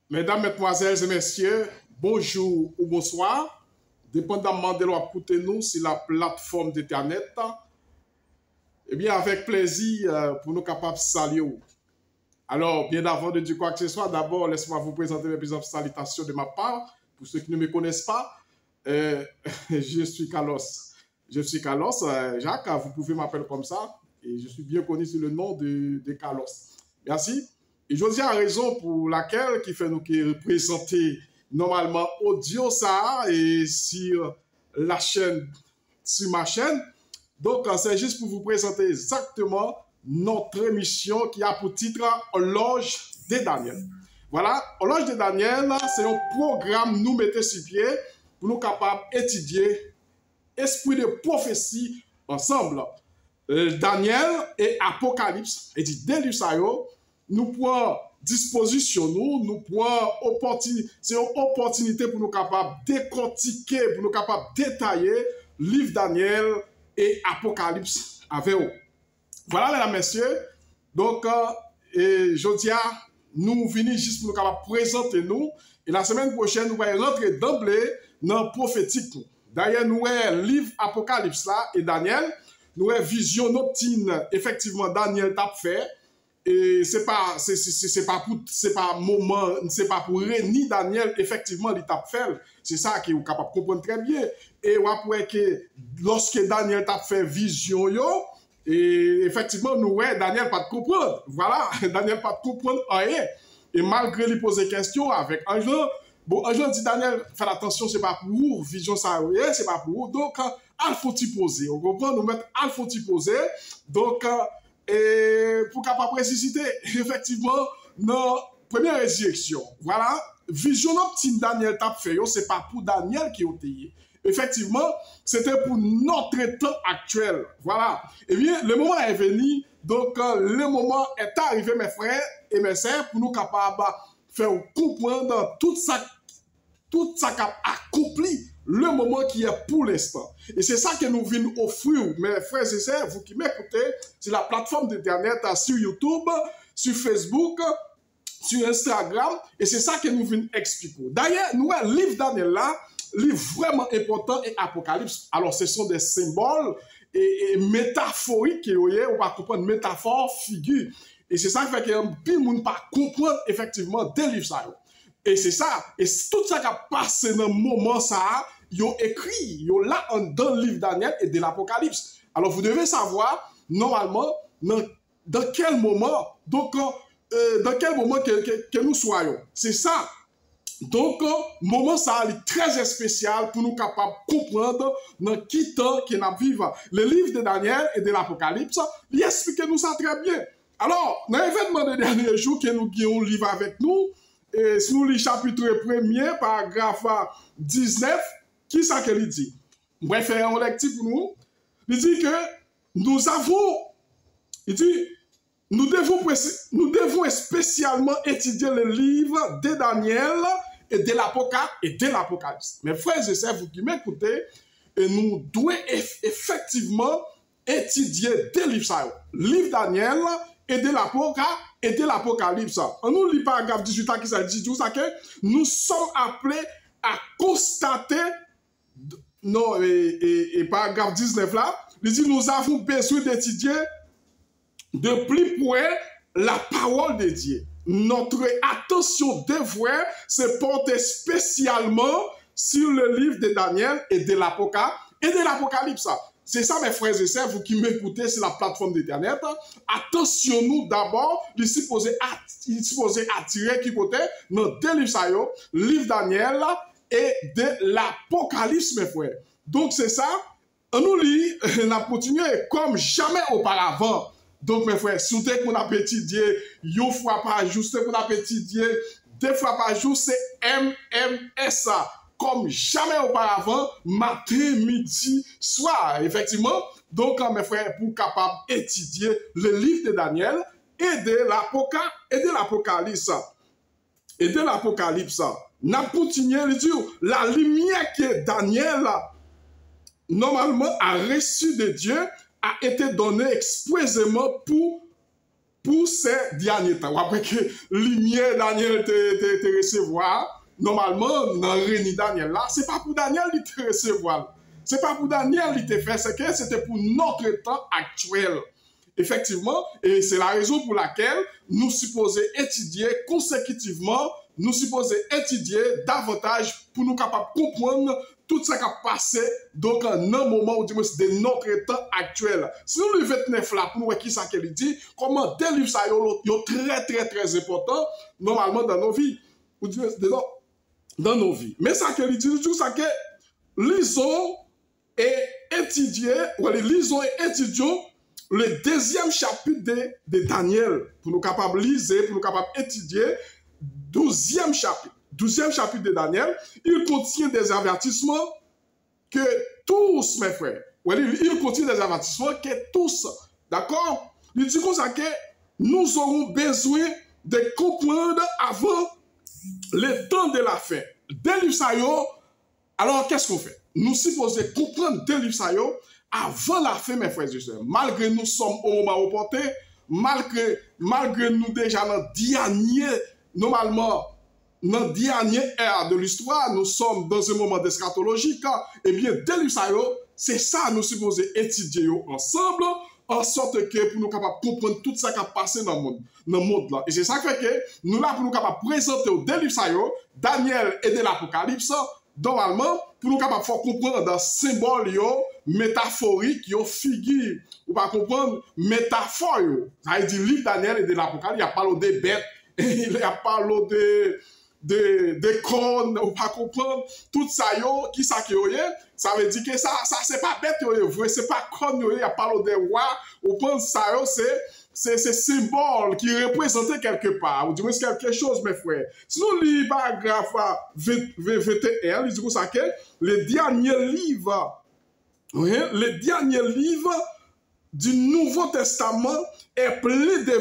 Mesdames, Mesdemoiselles et Messieurs, bonjour ou bonsoir, dépendamment de l'écoutez nous sur la plateforme d'Internet. Eh bien, avec plaisir pour nous capables de saluer. Alors, bien avant de dire quoi que ce soit, d'abord, laissez-moi vous présenter mes plusieurs salutations de ma part. Pour ceux qui ne me connaissent pas, je suis Carlos. Je suis Carlos. Jacques, vous pouvez m'appeler comme ça. Et je suis bien connu sous le nom de Carlos. Merci. Et je dis la raison pour laquelle qui fait nous qui représenter normalement audio ça et sur la chaîne, sur ma chaîne. Donc, c'est juste pour vous présenter exactement notre émission qui a pour titre Horloge de Daniel. Voilà, Horloge de Daniel, c'est un programme nous mettons sur pied pour nous capables d'étudier esprit de prophétie ensemble. Daniel et Apocalypse, et dit dès nous prenons disposition, nous prenons opportunité, c'est une opportunité pour nous capables de décortiquer, pour nous capables de détailler livre Daniel et Apocalypse avec eux. Voilà, mesdames, messieurs. Donc, je dis, nous venons juste pour nous capables de présenter nous. Et la semaine prochaine, nous allons rentrer d'emblée dans le prophétique. D'ailleurs, nous avons le livre Apocalypse là et Daniel. Nous avons vision nocturne, effectivement, Daniel t'a fait. Et c'est pas moment, c'est pas pour ni Daniel, effectivement, il t'a fait. C'est ça qui est capable de comprendre très bien. Et on après que lorsque Daniel t'a fait vision, et effectivement, nous, Daniel pas de comprendre. Voilà, Daniel pas de comprendre rien. Et malgré lui poser des questions avec Ange, bon, Ange dit Daniel, faites attention, c'est pas pour vous, vision ça, c'est pas pour vous. Donc, il faut t'y poser. On comprend, nous mettre il faut t'y poser. Donc, et pour capable préciser, effectivement, nos première résurrection. Voilà, vision optime Daniel t'a fait, c'est pas pour Daniel qui est payé. Effectivement, c'était pour notre temps actuel. Voilà. Eh bien, le moment est venu. Donc, le moment est arrivé, mes frères et mes sœurs, pour nous capables de faire comprendre tout ça qu'a accompli le moment qui est pour l'instant. Et c'est ça que nous venons offrir, mes frères et sœurs, vous qui m'écoutez, sur la plateforme d'Internet, sur YouTube, sur Facebook, sur Instagram. Et c'est ça que nous venons expliquer. D'ailleurs, nous, le livre Daniel là, livre vraiment important et Apocalypse. Alors, ce sont des symboles et métaphoriques, on va comprendre métaphore, figure. Et c'est ça qui fait que tout le monde ne peut pas comprendre effectivement des livres ça. Et c'est ça, et tout ça qui a passé dans le moment ça, ils ont écrit, ils ont là dans le livre Daniel et de l'Apocalypse. Alors, vous devez savoir, normalement, dans quel moment, donc, dans quel moment que nous soyons. C'est ça. Donc, moment ça est très spécial pour nous capables de comprendre dans qui temps que nous vivons. Le livre de Daniel et de l'Apocalypse, il explique nous ça très bien. Alors, dans l'événement des derniers jours que nous avons un livre avec nous, et si nous lisons chapitre 1er, paragraphe 19, qui ça qu'il dit? On va faire un lecture pour nous. Il dit que nous avons, il dit, nous devons spécialement étudier le livre de Daniel et de l'Apocalypse. Mes frères et sœurs, vous qui m'écoutez, et nous devons effectivement étudier des livres, livre Daniel et de l'Apocalypse. On nous lit paragraphe 18 qui ça dit tout ça que nous sommes appelés à constater, non, et paragraphe 19 là, il dit nous avons besoin d'étudier de plus près la parole de Dieu. Notre attention dévouée se porte spécialement sur le livre de Daniel et de l'Apocalypse. C'est ça, mes frères et sœurs, vous qui m'écoutez sur la plateforme d'Internet. Attentionnons d'abord, il supposé attirer qui côté dans deux livres, livre Daniel et de l'Apocalypse, mes frères. Donc, c'est ça. On nous lit, on a continué comme jamais auparavant. Donc, mes frères, si vous avez un étudié une fois par jour, si vous avez un étudié 2 fois par jour, c'est MMS. Comme jamais auparavant, matin, midi, soir, effectivement. Donc, mes frères, pour capable étudier le livre de Daniel et de l'Apocalypse. Et de l'Apocalypse. N'a continué à dire, la lumière que Daniel, normalement, a reçue de Dieu, a été donnée expressément pour pour ces derniers temps. Après que lumière Daniel te recevoir, normalement, dans le réuni Daniel là, c'est pas pour Daniel qui te recevoir. C'est pas pour Daniel qui te fait, c'est que c'était pour notre temps actuel. Effectivement, et c'est la raison pour laquelle nous supposons étudier consécutivement, nous supposons étudier davantage pour nous capables de comprendre tout ce qui a passé donc dans un moment où de notre temps actuel. Si nous le 29 là, pour nous voir qui ça qu'elle dit, comment des livres ça très important normalement dans nos vies. Dans nos vies. Mais ça qu'elle dit, tout ça que lisons et étudier, ou lisons et étudions le deuxième chapitre de Daniel, pour nous capables de lire, pour nous capables d'étudier, 12e chapitre de Daniel, il contient des avertissements que tous, mes frères, il contient des avertissements que tous, d'accord? Il dit comme ça que nous aurons besoin de comprendre avant le temps de la fin. Des livres ça yo, alors qu'est-ce qu'on fait? Nous supposons comprendre des livres ça yo avant la fin, mes frères et sœurs. Malgré nous sommes au moment opportun, malgré nous déjà dans le dernier, normalement, dans le dernier ère de l'histoire, nous sommes dans un moment d'eschatologie, eh bien, des livres ça yo, c'est ça nous supposons étudier ensemble, en sorte que pour nous capables de comprendre tout ça qui a passé dans le monde là. Et c'est ça qui fait que nous là pour nous capables de présenter des livres ça yo, Daniel et de l'Apocalypse, normalement, pour nous capables de faire comprendre dans symbole yo, métaphorique yo, figure, ou pas comprendre métaphore yo. Ça veut dire livre Daniel et de l'Apocalypse, il y a parlé des bêtes, il y a parlé de cornes, ou pas comprendre tout ça yo, qui ça qui yo yé, ça veut dire que ça c'est pas bête yo yé, c'est pas cornes yo yé, il y a parlé des rois, ou pense ça yo, c'est symbole qui représente quelque part, ou du moins quelque chose, mes frères. Si nous lisons paragraphe 21, il dit comme ça que le dernier livre du Nouveau Testament est plein de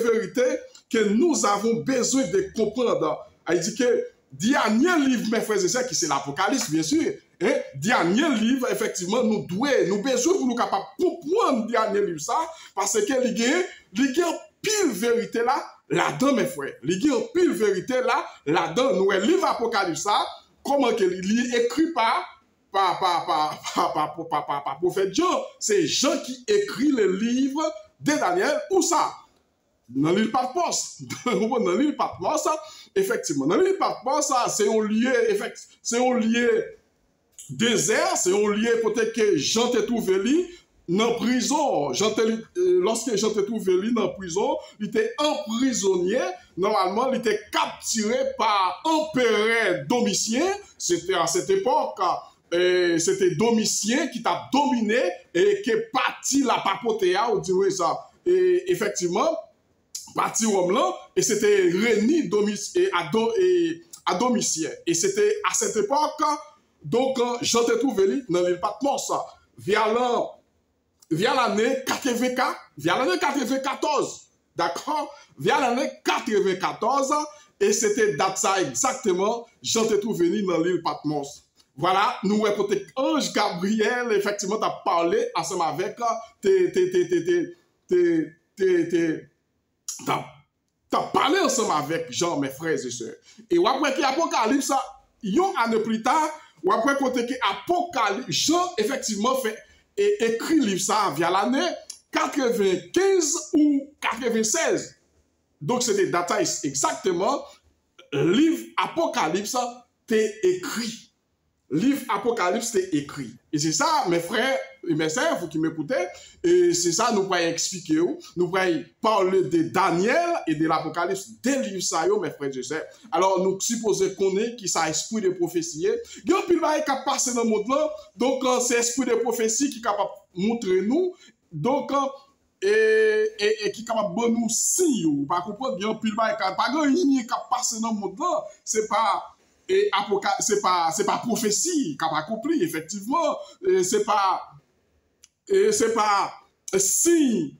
vérité que nous avons besoin de comprendre. Il dit que dernier livre, mes frères et sœurs, qui c'est l'Apocalypse, bien sûr, dernier livre, effectivement, nous besoin pour nous capables de comprendre dernier livre ça, parce que il y a pile vérité là-dedans, mes frères. Il y a pile vérité là-dedans. Nous, le livre Apocalypse ça, comment qu'il est écrit par prophète Jean. C'est Jean qui écrit le livre de Daniel, ou ça? Dans l'île Patmos. Dans l'île Patmos, effectivement. Dans l'île Patmos, c'est un lieu désert, c'est un lieu peut-être que Jean te trouvé dans prison. Lorsque Jean te trouvé dans prison, il était emprisonné. Normalement, il était capturé par empereur Domitien. C'était à cette époque. C'était Domitien qui t'a dominé et qui est parti la papauté, on dirait ça. Et effectivement, parti Rome là, et c'était réuni à Domitien. Et c'était à cette époque, donc, Jean te trouvé dans l'île Patmos, via l'année 94, d'accord? Via l'année 94, et c'était date ça exactement, Jean te trouvé dans l'île Patmos. Voilà, nous, peut-être Ange Gabriel, effectivement, t'as parlé ensemble avec, t'as parlé ensemble avec Jean, mes frères et sœurs. Et après qu'il Apocalypse, yon année plus tard, ou après côté que Apocalypse, Jean, effectivement, fait et écrit livre ça via l'année 95 ou 96. Donc, c'était data exactement, livre Apocalypse, t'es écrit. Livre Apocalypse, t'es écrit. Et c'est ça, mes frères et mes sœurs, vous qui m'écoutez, et c'est ça, nous pourrions expliquer, nous pourrions parler de Daniel et de l'Apocalypse, des livres ça, mes frères et sœurs. Alors, nous supposons qu'on est qui ça esprit de prophétie. Il y a un pile qui a passé dans le monde là, donc c'est esprit de prophétie qui est capable de montrer nous, donc, et qui est capable de nous signer. Par contre, il y a un pile qui a passé dans le monde là, c'est pas. Et c'est pas prophétie qu'a accompli, effectivement. C'est pas signe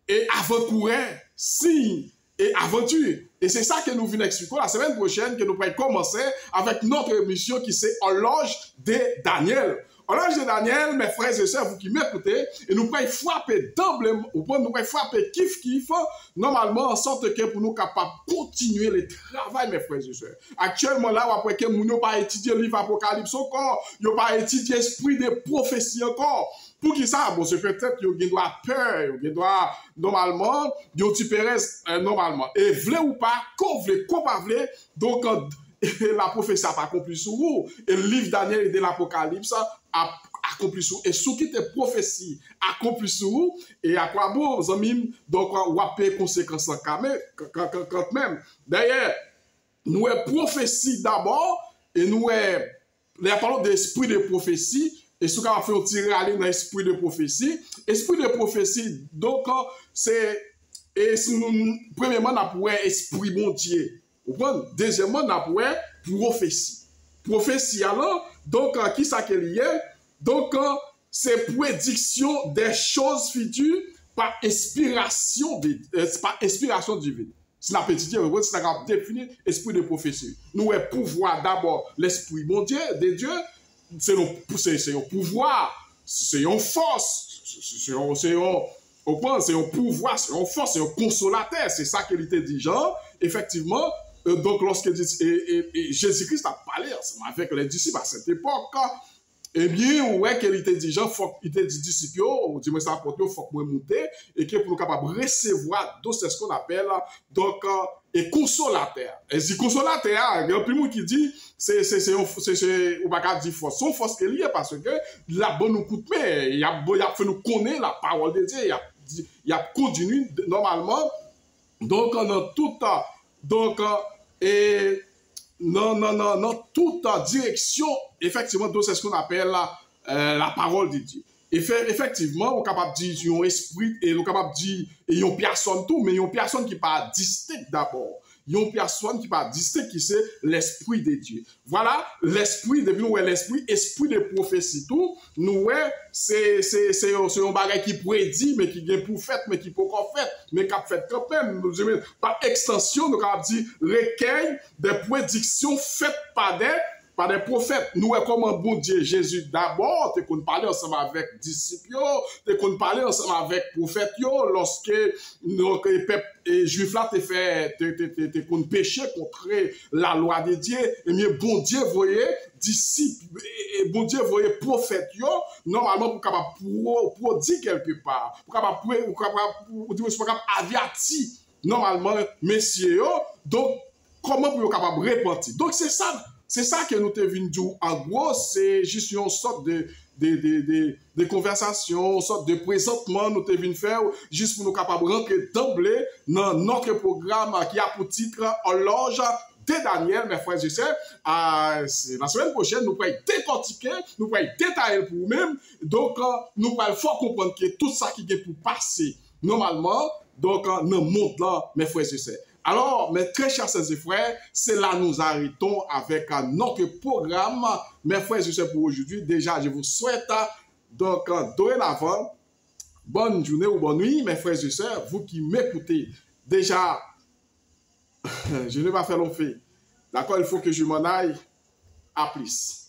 et avant-courant, signe et aventure. Et c'est ça que nous venons expliquer la semaine prochaine, que nous pourrons commencer avec notre émission qui c'est Horloge de Daniel. En l'âge de Daniel, mes frères et sœurs, vous qui m'écoutez, et nous pouvons frapper d'emblée, nous pouvons frapper kiff, normalement, en sorte que pour nous capables de continuer le travail, mes frères et sœurs. Actuellement, là, après que nous n'avons pas étudié le livre Apocalypse encore, nous n'avons pas étudié l'esprit de prophétie encore. Pour qui ça? Bon, c'est peut-être qu'il y a peur, il doit, normalement, il y a normalement. Et vle ou pas, qu'on pas vle, donc, la prophétie n'a pas accompli sur vous. Et le livre Daniel et de l'Apocalypse a accompli sur vous. Et sous qui te prophétie accompli sur vous, et à quoi bon, amis, donc, on va payer conséquences quand même. D'ailleurs, nous avons prophétie d'abord, et nous avons, les paroles d'esprit de prophétie, et ce qu'on va faire tirer aller dans l'esprit de prophétie. Esprit de prophétie, donc, c'est, et premièrement, on a pour esprit bon Dieu. Deuxièmement, on a pour prophétie. Prophétie, alors, donc, qui ça qu'elle y est? Donc, c'est prédiction des choses futures par inspiration divine. C'est la petite idée, c'est la définir esprit de prophétie. Nous avons pouvoir d'abord l'esprit bon Dieu, de Dieu. C'est un pouvoir, c'est une force, c'est un pouvoir, c'est une force, c'est un consolateur. C'est ça qu'il était dit, Jean. Effectivement, donc lorsque Jésus-Christ a parlé ensemble avec les disciples à cette époque, eh bien, ouais, qu'il était dit, Jean, il était dit disciples, ou dis-moi ça, pour qu'il faut monter, et que pour nous capable de recevoir, donc c'est ce qu'on appelle, donc, et consolateur. Et si consolateur, il y a plus de monde qui dit, on va pas dire force. Son force qui est liée parce que la bonne nous coûte, mais il a fait nous connaître la parole de Dieu, il a continué normalement, donc, dans tout temps, donc, et, non, toute direction, effectivement, c'est ce qu'on appelle la parole de Dieu. Effectivement, on est capable de dire un esprit, et on est capable de dire, et une personne tout, mais une personne qui n'est pas distincte d'abord. Une personne qui n'est pas distincte, qui c'est l'esprit de Dieu. Voilà, l'esprit, depuis nous, l'esprit, esprit de prophétie tout, nous, c'est un bagage qui prédit, mais qui est pour fait, mais qui peut encore fait, mais qui a fait quand même. Par extension, nous avons dit recueil des prédictions faites par des prophètes. Nous, comme un bon Dieu, Jésus d'abord, tu qu'on parler ensemble avec disciples, tu qu'on parler ensemble avec prophètes, lorsque le peuple juif là, tu qu'on péché contre la loi de Dieu, et bien, bon Dieu, voyez, disciples, et bon Dieu, voyez, prophètes, normalement, pour capable pour dire quelque part, pour capable avertir, normalement, messieurs, donc, comment pour capable repentir. Donc, c'est ça que nous te venons dire. En gros, c'est juste une sorte de conversation, une sorte de présentement nous te venons faire, juste pour nous capables de rentrer d'emblée dans notre programme qui a pour titre Horloge de Daniel, mes frères et sœurs. La semaine prochaine, nous pourrons décortiquer, nous pourrons détailler pour nous-mêmes. Donc, nous pourrons fort comprendre que tout ça qui est pour passer normalement, donc, dans le monde là, mes frères et sœurs. Alors, mes très chers sœurs et frères, c'est là nous arrêtons avec notre programme. Mes frères et sœurs, pour aujourd'hui, déjà, je vous souhaite donc dorénavant, bonne journée ou bonne nuit, mes frères et sœurs, vous qui m'écoutez. Déjà, je ne vais pas faire long fait. D'accord, il faut que je m'en aille. À plus.